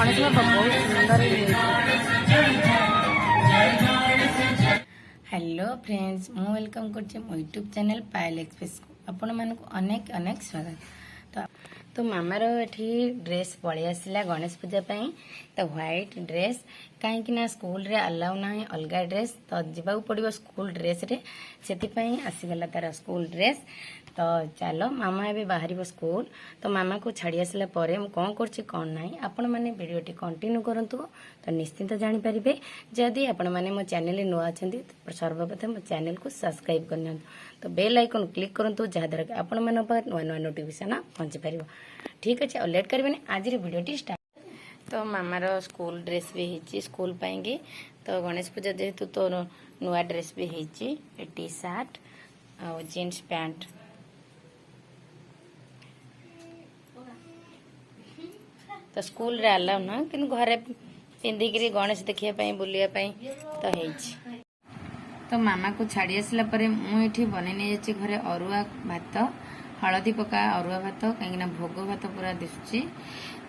गणेश बाबा बहुत सुंदर। Hello friends, मु वेलकम कर यूट्यूब चैनल पायल एक्सप्रेस को आपण मानक अनेक अनेक स्वागत। तो मामार एठी ड्रेस पलि आसला गणेश पूजा पाई। तो व्हाइट ड्रेस कहीं स्कूल रे अलाउ ना अलग ड्रेस तो जीवा पड़ो स्कूल ड्रेस रे से आसीगला तार स्कूल ड्रेस। तो चलो मामा ए बाहर स्कूल। तो मामा को छाड़ी आसला परे मु कौन करछि कौन नाही आपण माने वीडियोटी कंटिन्यू करंतु तो निश्चिंत जानि परिबे। जदि आपण माने मो चैनल नुआ अछंती तो सर्वप्रथम मो चैनल को सब्सक्राइब करनियंतु। तो बेल आइकन क्लिक करंतु जहा द्वारा आपण माने पर नुआ नुआ नोटिफिकेशन पहुंची परिबो। ठीक अछि, और लेट करबेनी आज वीडियोटी स्टार्ट। तो मामार स्कूल ड्रेस भी हेची स्कूल पाएंगे। तो गणेश पूजा जेहेतु तो नुआ ड्रेस भी हेची टी शर्ट और जीन्स पैंट। तो स्कूल रे अलाउ ना कि घरे पिंधिक गणेश देखिया बुलिया तो हेची। तो मामा को छाड़ी आसला परे मुझे बन नहीं घरे अरुआ भात हलदी पका अरुआ भात कहीं भोग भात पूरा दिशुची।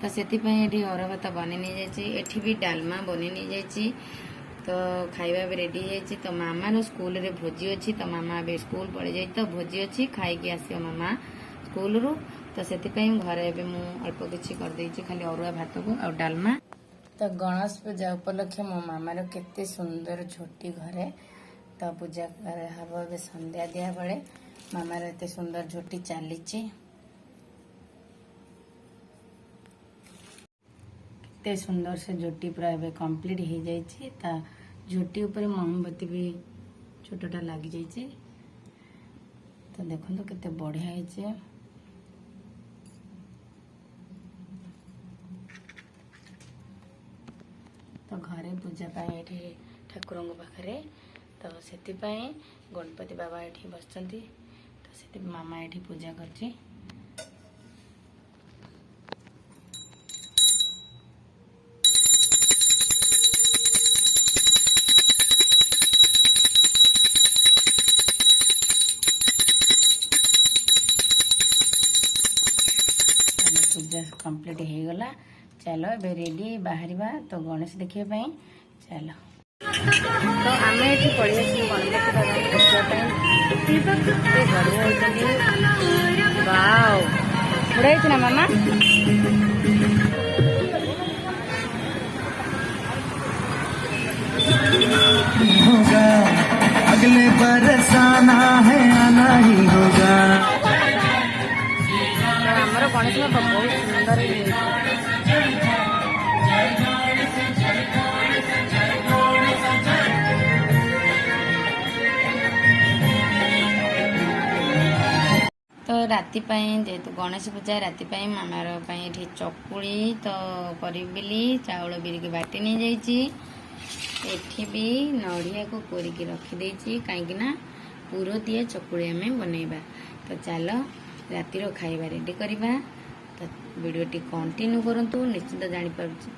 तो से अरुआ भात बन नहीं भी डालमा बन नहीं तो खाଇବା भी रेडी है। तो मामा स्कूल रे भोजी अच्छी। तो मामा भी स्कूल पड़े जाए तो भोजी अच्छी खाई आसो मामा स्कूल रू। तो से घरे भी अल्प किसी कर खाली अरुआ भात को और डालमा। तो गणेश पूजा उपलक्षे मो मामार केते सुंदर झोटी घरे तो पूजा हम संध्या दिया बेले मामार एत सुंदर झोटी चली केते सुंदर से झोटी पूरा एबे कंप्लीट हो जाए। झोटी ऊपर मोमबत्ती भी छोटा लगी जाइए। तो देखो केते बढ़िया है। तो घरे पूजा पाए ठाकुर पाखे तो से गणपति बाबा ये बस। तो से मामा ये पूजा कर पूजा कंप्लीट हो गला। चलो ए रेडी बाहर तो गणेश देखिए चलो। तो आम ये पड़े गणपति बाबा देखा ना मामा होगा अगले बरस आना है आना ही होगा। हमारा गणेश बाबा बहुत सुंदर। तो राति जेहेतु गणेश पूजा राति मामार चकुली तो करी चाउल बिरिक बाटी नहीं जाइए। भी नड़िया को कोरिकी रखीदे कहीं पुर दिया चकुली आम बनइबा। तो चलो रातिर खाइबा रेडी करवा। तो वीडियोटी कंटिन्यू करंतु निश्चित जानी पारुछि।